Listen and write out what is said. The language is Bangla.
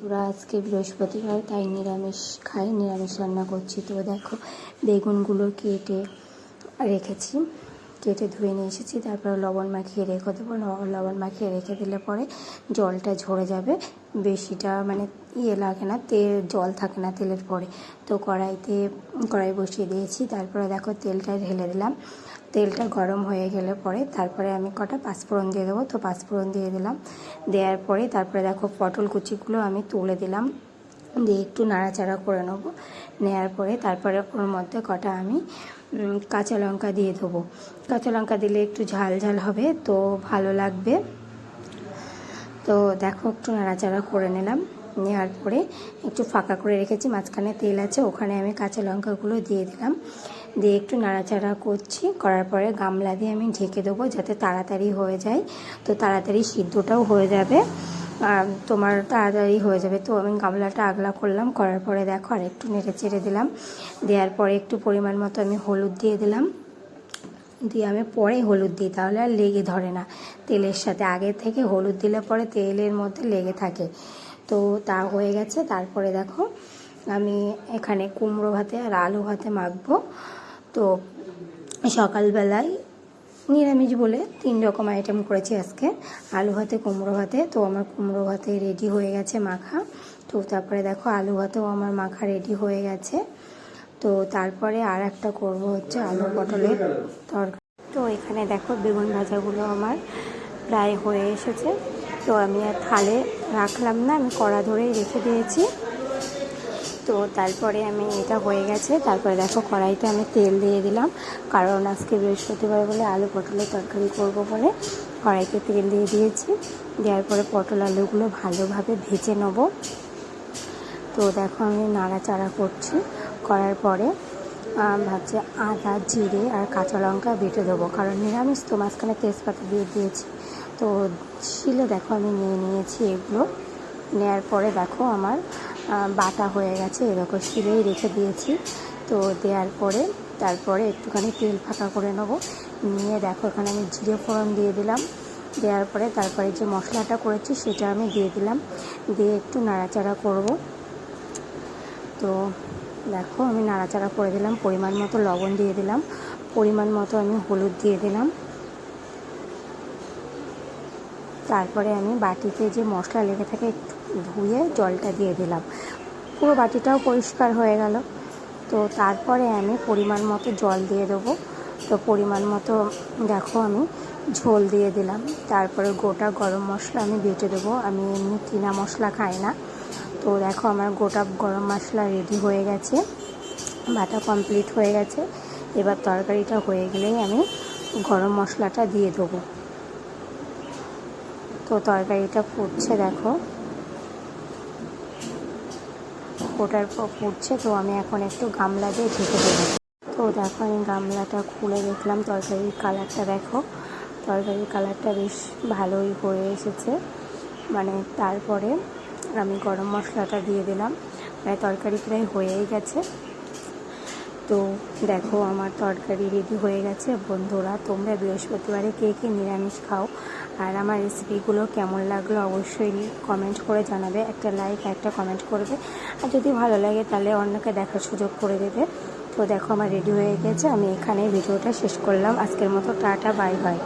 বন্ধুরা, আজকে বৃহস্পতিবার, তাই নিরামিষ খাই, নিরামিষ রান্না করছি। তো দেখো, বেগুনগুলো কেটে রেখেছি, কেটে ধুয়ে নিয়ে এসেছি। তারপরে লবণ মাখিয়ে রেখে দেবো। লবণ মাখিয়ে রেখে দিলে পরে জলটা ঝরে যাবে, বেশিটা মানে লাগে না, জল থাকে না তেলের পরে। তো কড়াই বসিয়ে দিয়েছি। তারপরে দেখো তেলটা ঢেলে দিলাম। তেলটা গরম হয়ে গেলে পরে তারপরে আমি কটা পাঁচফোড়ন দিয়ে দেবো। তো পাঁচফোড়ন দিয়ে দিলাম। দেওয়ার পরে তারপরে দেখো পটল কুচিগুলো আমি তুলে দিলাম, দিয়ে একটু নাড়াচাড়া করে নেবো। নেওয়ার পরে তারপরে ওর মধ্যে কটা আমি কাঁচা লঙ্কা দিয়ে দেবো। কাঁচা লঙ্কা দিলে একটু ঝাল ঝাল হবে, তো ভালো লাগবে। তো দেখো একটু নাড়াচাড়া করে নিলাম। নেওয়ার পরে একটু ফাঁকা করে রেখেছি, মাঝখানে তেল আছে, ওখানে আমি কাঁচা লঙ্কাগুলো দিয়ে দিলাম। দিয়ে একটু নাড়াচাড়া করছি। করার পরে গামলা দিয়ে আমি ঢেকে দেবো, যাতে তাড়াতাড়ি হয়ে যায়। তো তাড়াতাড়ি সিদ্ধটাও হয়ে যাবে, তোমার তাড়াতাড়ি হয়ে যাবে। তো আমি গামলাটা আগলা করলাম। করার পরে দেখো আর একটু নেড়ে চেড়ে দিলাম। দেওয়ার পরে একটু পরিমাণ মতো আমি হলুদ দিয়ে দিলাম। দিয়ে আমি পরে হলুদ দিই, তাহলে আর লেগে ধরে না তেলের সাথে। আগে থেকে হলুদ দিলে পরে তেলের মধ্যে লেগে থাকে। তো তা হয়ে গেছে। তারপরে দেখো আমি এখানে কুমড়ো ভাতে আর আলু ভাতে মাখবো। তো সকালবেলায় নিরামিষ বলে 3 রকম আইটেম করেছি আজকে, আলু ভাতে, কুমড়ো ভাতে। তো আমার কুমড়ো ভাতে রেডি হয়ে গেছে মাখা। তো তারপরে দেখো আলু ভাতেও আমার মাখা রেডি হয়ে গেছে। তো তারপরে আর একটা করবো হচ্ছে আলু পটলের তরকারি। তো এখানে দেখো বেগুন ভাজাগুলো আমার প্রায় হয়ে এসেছে। তো আমি আর থালে রাখলাম না, আমি কড়া ধরেই রেখে দিয়েছি। তো তারপরে আমি এটা হয়ে গেছে। তারপরে দেখো কড়াইতে আমি তেল দিয়ে দিলাম, কারণ আজকে বৃহস্পতিবার বলে আলু পটলের তরকারি করব বলে কড়াইতে তেল দিয়ে দিয়েছি। দেওয়ার পরে পটল আলুগুলো ভালোভাবে ভেজে নেব। তো দেখো আমি নাড়াচাড়া করছি। করার পরে ভাবছি আদা, জিরে আর কাঁচা লঙ্কা বেটে দেবো, কারণ নিরামিষ তো। মাঝখানে তেজপাতা দিয়ে দিয়েছি। তো শিলে দেখো আমি নিয়ে নিয়েছি এগুলো। নেওয়ার পরে দেখো আমার বাটা হয়ে গেছে, এরকম শিলেই রেখে দিয়েছি। তো দেওয়ার পরে তারপরে একটুখানি তেল ফাঁকা করে নেবো। নিয়ে দেখো এখানে আমি জিরে ফোড়ন দিয়ে দিলাম। দেওয়ার পরে তারপরে যে মশলাটা করেছি সেটা আমি দিয়ে দিলাম। দিয়ে একটু নাড়াচাড়া করব। তো দেখো আমি নাড়াচাড়া করে দিলাম। পরিমাণ মতো লবণ দিয়ে দিলাম, পরিমাণ মতো আমি হলুদ দিয়ে দিলাম। তারপরে আমি বাটিতে যে মশলা লেগে থাকে একটু ধুয়ে জলটা দিয়ে দিলাম, পুরো বাটিটাও পরিষ্কার হয়ে গেল। তো তারপরে আমি পরিমাণ মতো জল দিয়ে দেবো। তো পরিমাণ মতো দেখো আমি ঝোল দিয়ে দিলাম। তারপরে গোটা গরম মশলা আমি বেটে দেবো, আমি এমনি কিনা মশলা খাই না। তো দেখো আমার গোটা গরম মশলা রেডি হয়ে গেছে, বাটা কমপ্লিট হয়ে গেছে। এবার তরকারিটা হয়ে গেলেই আমি গরম মশলাটা দিয়ে দেবো। তো তরকারিটা ফুটছে, দেখো ফোটার পর ফুটছে। তো আমি এখন একটু গামলা দিয়ে ঢেকে দেবো। তো দেখো আমি গামলাটা খুলে দেখলাম, তরকারির কালারটা দেখো, তরকারির কালারটা বেশ ভালোই হয়ে এসেছে। মানে তারপরে আমি গরম মশলাটা দিয়ে দিলাম, মানে তরকারি প্রায় হয়েই গেছে। তো দেখো আমার তরকারি রেডি হয়ে গেছে। বন্ধুরা, তোমরা বৃহস্পতিবারে কে কে নিরামিষ খাও, আর আমার রেসিপিগুলো কেমন লাগলো অবশ্যই কমেন্ট করে জানাবে। একটা লাইক, একটা কমেন্ট করবে, আর যদি ভালো লাগে তাহলে অন্যকে দেখার সুযোগ করে দেবে। তো দেখো আমার রেডি হয়ে গেছে। আমি এখানে ভিডিওটা শেষ করলাম। আজকের মতো টাটা, বাই বাই।